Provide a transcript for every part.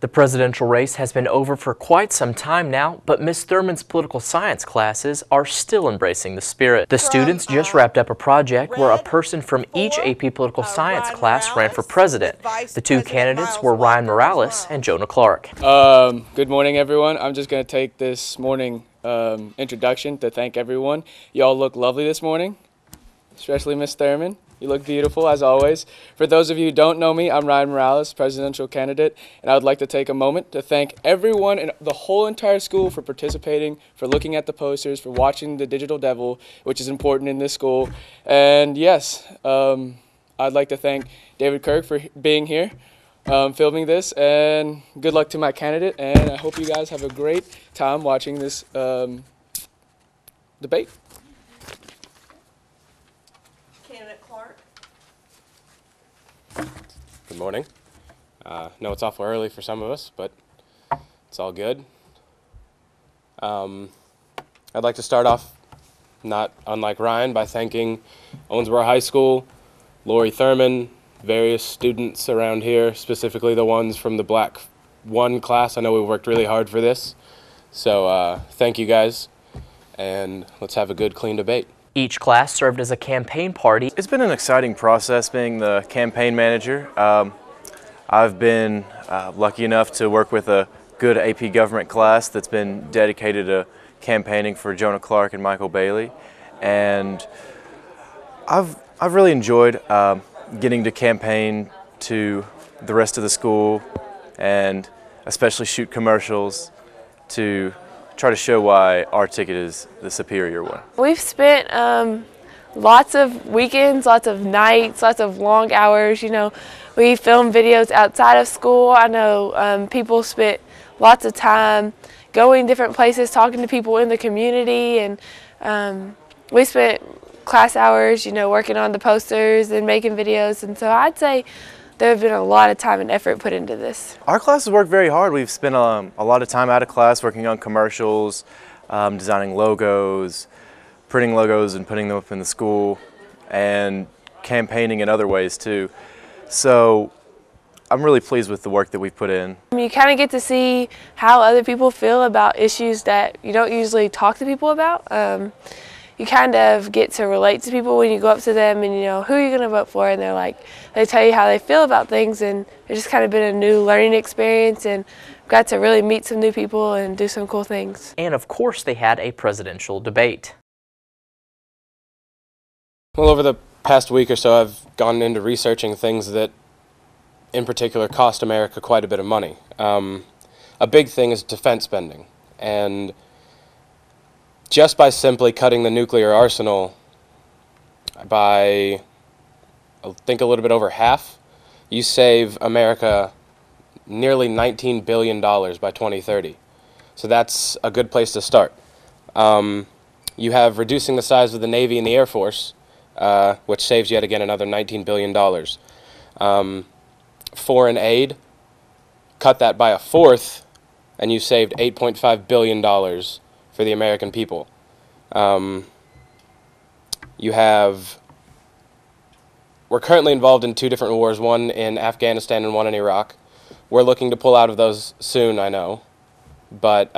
The presidential race has been over for quite some time now, but Ms. Thurman's political science classes are still embracing the spirit. The students just wrapped up a project where a person from each AP political science class ran for president. The two candidates were Ryan Morales and Jonah Clark. Good morning, everyone. I'm just going to take this morning introduction to thank everyone. Y'all look lovely this morning, especially Ms. Thurman. You look beautiful, as always. For those of you who don't know me, I'm Ryan Morales, presidential candidate, and I would like to take a moment to thank everyone in the whole entire school for participating, for looking at the posters, for watching the Digital Devil, which is important in this school. And yes, I'd like to thank David Kirk for being here, filming this, and good luck to my candidate, and I hope you guys have a great time watching this debate. Good morning. No, it's awful early for some of us, but it's all good. I'd like to start off, not unlike Ryan, by thanking Owensboro High School, Lori Thurman, various students around here, specifically the ones from the Black 1 class. I know we worked really hard for this, so thank you guys, and let's have a good, clean debate. Each class served as a campaign party. It's been an exciting process being the campaign manager. I've been lucky enough to work with a good AP government class that's been dedicated to campaigning for Jonah Clark and Michael Bailey, and I've really enjoyed getting to campaign to the rest of the school and especially shoot commercials to try to show why our ticket is the superior one. We've spent lots of weekends, lots of nights, lots of long hours. You know, we film videos outside of school. I know people spent lots of time going different places, talking to people in the community, and we spent class hours, you know, working on the posters and making videos. And so I'd say there have been a lot of time and effort put into this. Our classes work very hard. We've spent a lot of time out of class working on commercials, designing logos, printing logos and putting them up in the school, and campaigning in other ways too. So I'm really pleased with the work that we've put in. You kind of get to see how other people feel about issues that you don't usually talk to people about. You kind of get to relate to people when you go up to them and, you know, who are you going to vote for? And they tell you how they feel about things, and it's just kind of been a new learning experience, and got to really meet some new people and do some cool things. And of course they had a presidential debate. Well, over the past week or so, I've gone into researching things that in particular cost America quite a bit of money. A big thing is defense spending, and just by simply cutting the nuclear arsenal by, I think, a little bit over half, you save America nearly $19 billion by 2030. So that's a good place to start. You have reducing the size of the Navy and the Air Force, which saves yet again another $19 billion. Foreign aid, cut that by a fourth, and you saved $8.5 billion for the American people. We're currently involved in 2 different wars, one in Afghanistan and one in Iraq. We're looking to pull out of those soon, I know. But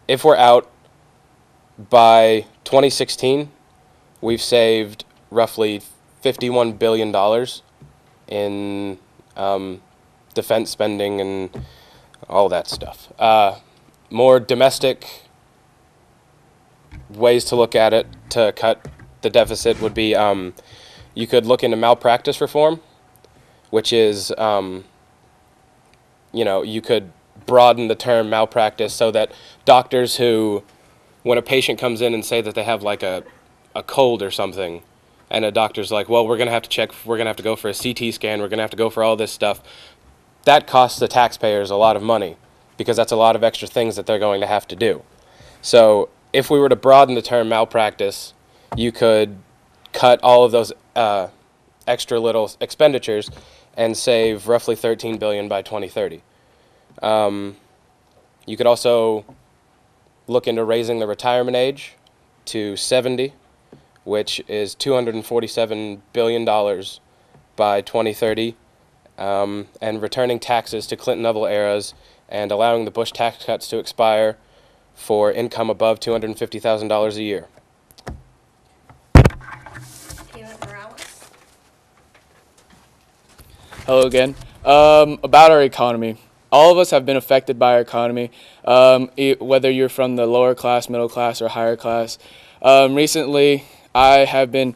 if we're out by 2016, we've saved roughly $51 billion in defense spending and all that stuff. More domestic ways to look at it to cut the deficit would be you could look into malpractice reform, which is, you know, you could broaden the term malpractice so that doctors who, when a patient comes in and say that they have like a cold or something, and a doctor's like, well, we're going to have to check, we're going to have to go for a CT scan, we're going to have to go for all this stuff, that costs the taxpayers a lot of money, because that's a lot of extra things that they're going to have to do. So if we were to broaden the term malpractice, you could cut all of those extra little expenditures and save roughly $13 billion by 2030. You could also look into raising the retirement age to 70, which is $247 billion by 2030. and returning taxes to Clinton-level eras and allowing the Bush tax cuts to expire for income above $250,000 a year. Hello again. About our economy. All of us have been affected by our economy, whether you're from the lower class, middle class, or higher class. Recently, I have been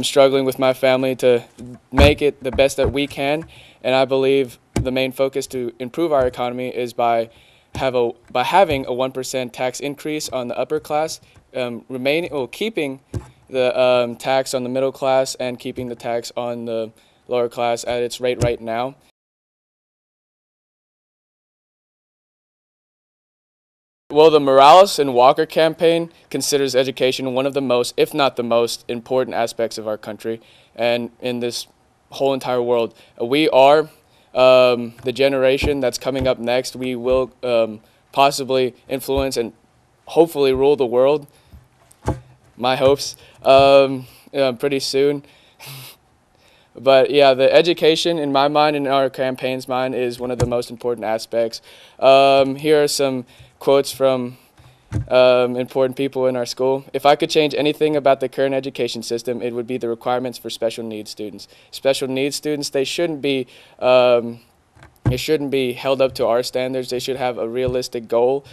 struggling with my family to make it the best that we can, and I believe the main focus to improve our economy is by having a 1% tax increase on the upper class, keeping the tax on the middle class and keeping the tax on the lower class at its rate right now. Well, the Morales and Walker campaign considers education one of the most, if not the most, important aspects of our country and in this whole entire world. We are the generation that's coming up next. We will possibly influence and hopefully rule the world, my hopes, pretty soon. But yeah, the education in my mind and in our campaign's mind is one of the most important aspects. Here are some quotes from important people in our school. If I could change anything about the current education system, it would be the requirements for special needs students. Special needs students, they shouldn't be held up to our standards. They should have a realistic goal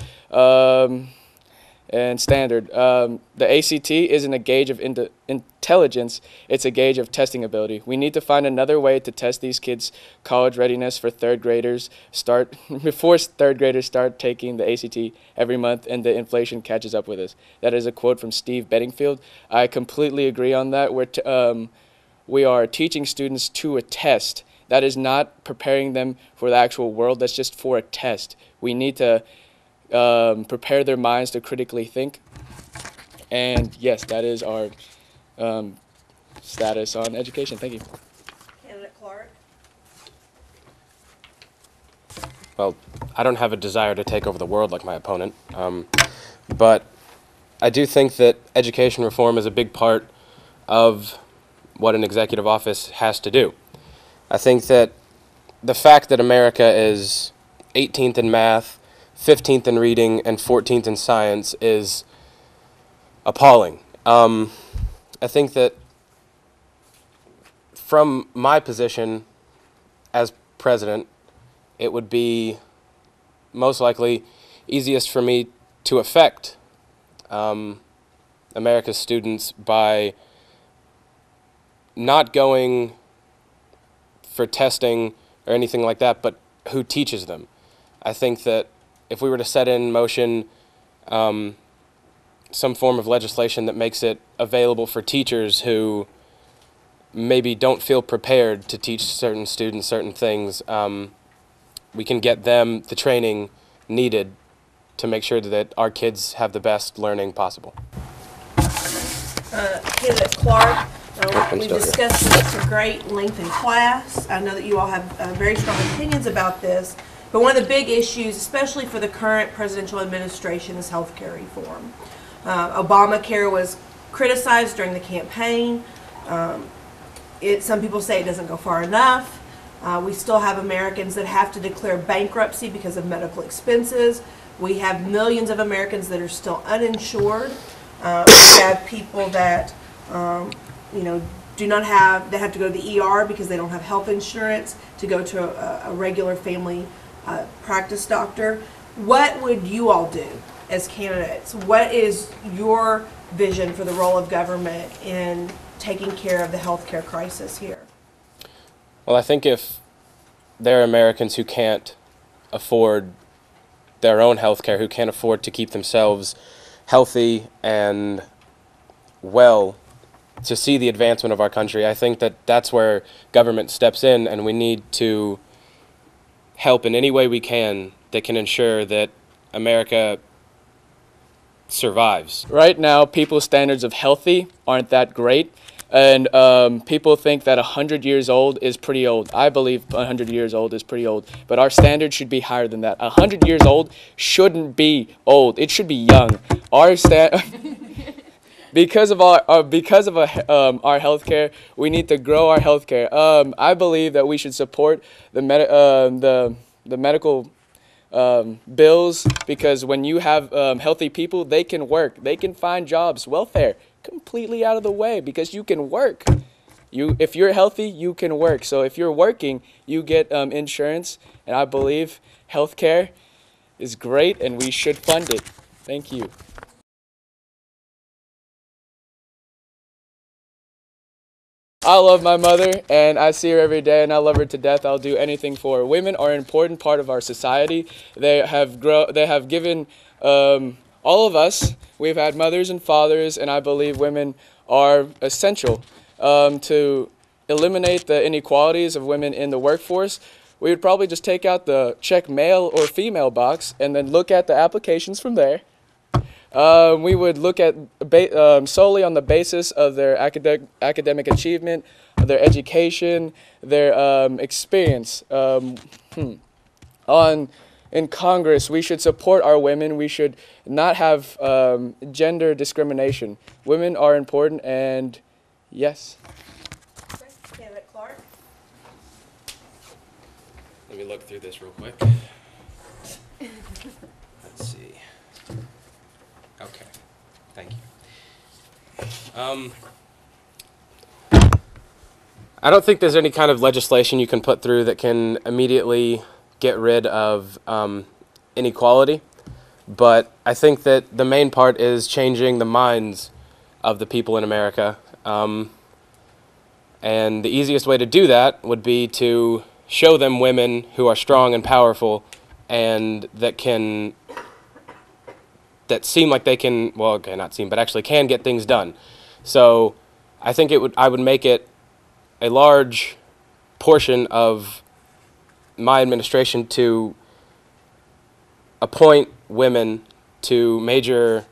and standard. The ACT isn't a gauge of intelligence, it's a gauge of testing ability. We need to find another way to test these kids' college readiness for before third graders start taking the ACT every month and the inflation catches up with us. That is a quote from Steve Bedingfield. I completely agree on that. We are teaching students to a test. That is not preparing them for the actual world, that's just for a test. We need to prepare their minds to critically think. And yes, that is our status on education. Thank you. Candidate Clark. Well, I don't have a desire to take over the world like my opponent, but I do think that education reform is a big part of what an executive office has to do. I think that the fact that America is 18th in math, 15th in reading, and 14th in science is appalling. I think that from my position as president, it would be most likely easiest for me to affect America's students by not going for testing or anything like that, but who teaches them. I think that if we were to set in motion some form of legislation that makes it available for teachers who maybe don't feel prepared to teach certain students certain things, we can get them the training needed to make sure that our kids have the best learning possible. Candidate Clark, we discussed this at great length in class. I know that you all have very strong opinions about this, but one of the big issues, especially for the current presidential administration, is health care reform. Obamacare was criticized during the campaign. Some people say it doesn't go far enough. We still have Americans that have to declare bankruptcy because of medical expenses. We have millions of Americans that are still uninsured. We have people that do not have, that have to go to the ER because they don't have health insurance to go to a regular family practice doctor. What would you all do as candidates? What is your vision for the role of government in taking care of the health care crisis here? Well, I think if there are Americans who can't afford their own health care, who can't afford to keep themselves healthy and well to see the advancement of our country, I think that that's where government steps in, and we need to help in any way we can that can ensure that America survives. Right now, people's standards of healthy aren't that great, and people think that 100 years old is pretty old. I believe 100 years old is pretty old, but our standards should be higher than that. 100 years old shouldn't be old. It should be young. because of our healthcare, we need to grow our healthcare. I believe that we should support the medical bills, because when you have healthy people, they can work, they can find jobs. Welfare completely out of the way, because you can work. If you're healthy, you can work. So if you're working, you get insurance, and I believe healthcare is great, and we should fund it. Thank you. I love my mother, and I see her every day, and I love her to death. I'll do anything for her. Women are an important part of our society. They have given all of us. We've had mothers and fathers, and I believe women are essential to eliminate the inequalities of women in the workforce. We would probably just take out the check male or female box and then look at the applications from there. We would look at solely on the basis of their academic achievement, their education, their experience. In Congress, we should support our women. We should not have gender discrimination. Women are important, and yes. Candidate Clark. Let me look through this real quick. Let's see. Okay, thank you. I don't think there's any kind of legislation you can put through that can immediately get rid of inequality, but I think that the main part is changing the minds of the people in America. And the easiest way to do that would be to show them women who are strong and powerful and that seem like they can, well, okay, not seem, but actually can get things done. So I think I would make it a large portion of my administration to appoint women to major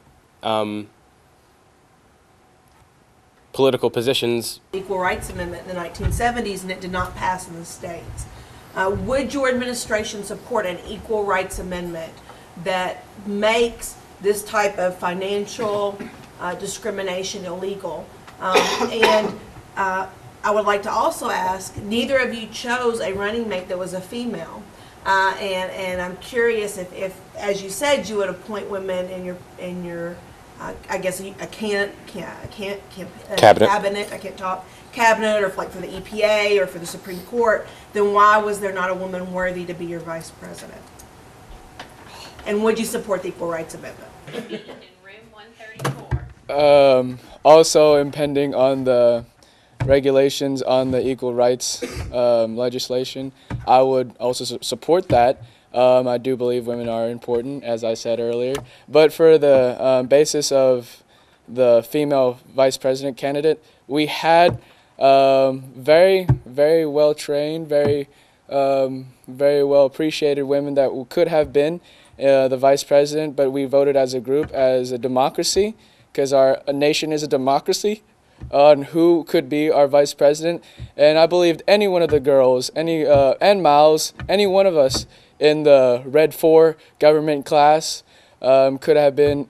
political positions. Equal Rights Amendment in the 1970s, and it did not pass in the states. Would your administration support an Equal Rights Amendment that makes this type of financial discrimination illegal? And I would like to also ask, neither of you chose a running mate that was a female. And I'm curious if, as you said, you would appoint women in your I guess a cabinet, I can't talk, cabinet, or like for the EPA or for the Supreme Court, then why was there not a woman worthy to be your vice president? And would you support the Equal Rights Amendment? In room 134. Also impending on the regulations on the equal rights legislation, I would also support that. I do believe women are important, as I said earlier. But for the basis of the female vice president candidate, we had very, very well trained, very well appreciated women that could have been the vice president, but we voted as a group, as a democracy, because our nation is a democracy, on who could be our vice president. And I believed any one of the girls, and Miles, any one of us in the Red 4 government class could have been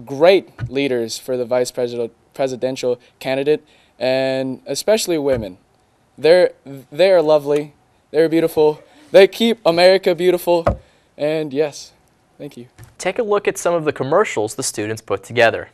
great leaders for the vice presidential candidate, and especially women. They are lovely, they're beautiful, they keep America beautiful, and yes, thank you. Take a look at some of the commercials the students put together.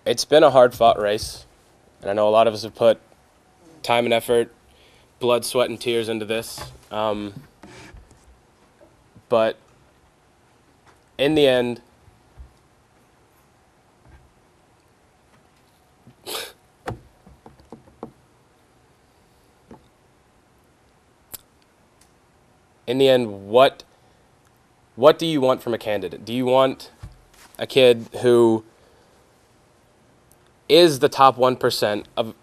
it's been a hard-fought race, and I know a lot of us have put time and effort, blood, sweat, and tears into this. But in the end, what do you want from a candidate? Do you want a kid who is the top 1% of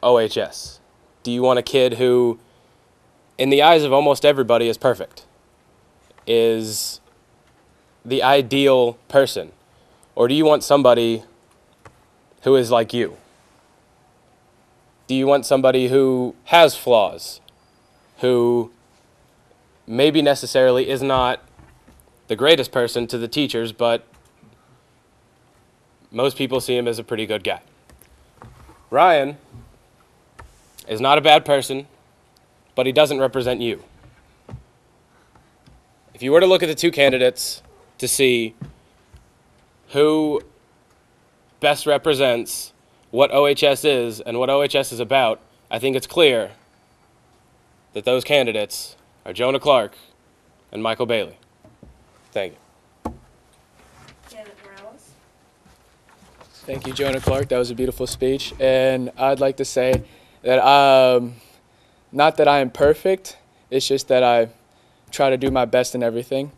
OHS? Do you want a kid who, in the eyes of almost everybody, is perfect, is the ideal person? Or do you want somebody who is like you? Do you want somebody who has flaws, who maybe necessarily is not the greatest person to the teachers, but most people see him as a pretty good guy? Ryan is not a bad person, but he doesn't represent you. If you were to look at the two candidates to see who best represents what OHS is and what OHS is about, I think it's clear that those candidates are Jonah Clark and Michael Bailey. Thank you. Thank you, Jonah Clark. That was a beautiful speech. And I'd like to say that not that I am perfect, it's just that I try to do my best in everything.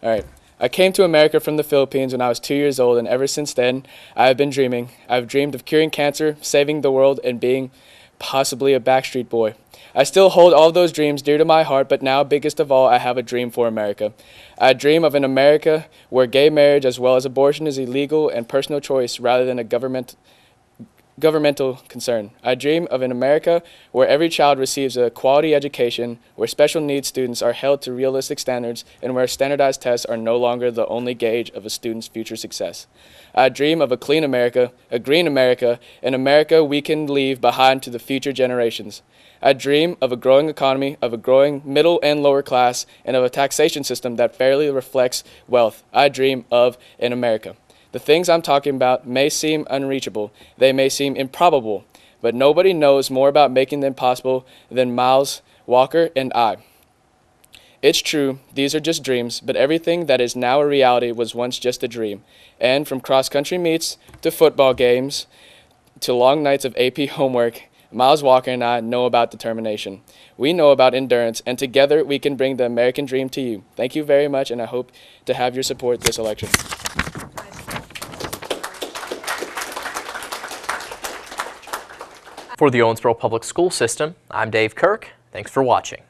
All right. I came to America from the Philippines when I was 2 years old, and ever since then, I have been dreaming. I've dreamed of curing cancer, saving the world, and being possibly a Backstreet Boy. I still hold all those dreams dear to my heart, but now, biggest of all, I have a dream for America. I dream of an America where gay marriage as well as abortion is illegal and personal choice rather than a governmental concern. I dream of an America where every child receives a quality education, where special needs students are held to realistic standards, and where standardized tests are no longer the only gauge of a student's future success. I dream of a clean America, a green America, an America we can leave behind to the future generations. I dream of a growing economy, of a growing middle and lower class, and of a taxation system that fairly reflects wealth. I dream of an America. The things I'm talking about may seem unreachable, they may seem improbable, but nobody knows more about making them possible than Miles, Walker, and I. It's true, these are just dreams, but everything that is now a reality was once just a dream. And from cross-country meets to football games to long nights of AP homework, Miles Walker and I know about determination. We know about endurance, and together we can bring the American dream to you. Thank you very much, and I hope to have your support this election. For the Owensboro Public School System, I'm Dave Kirk. Thanks for watching.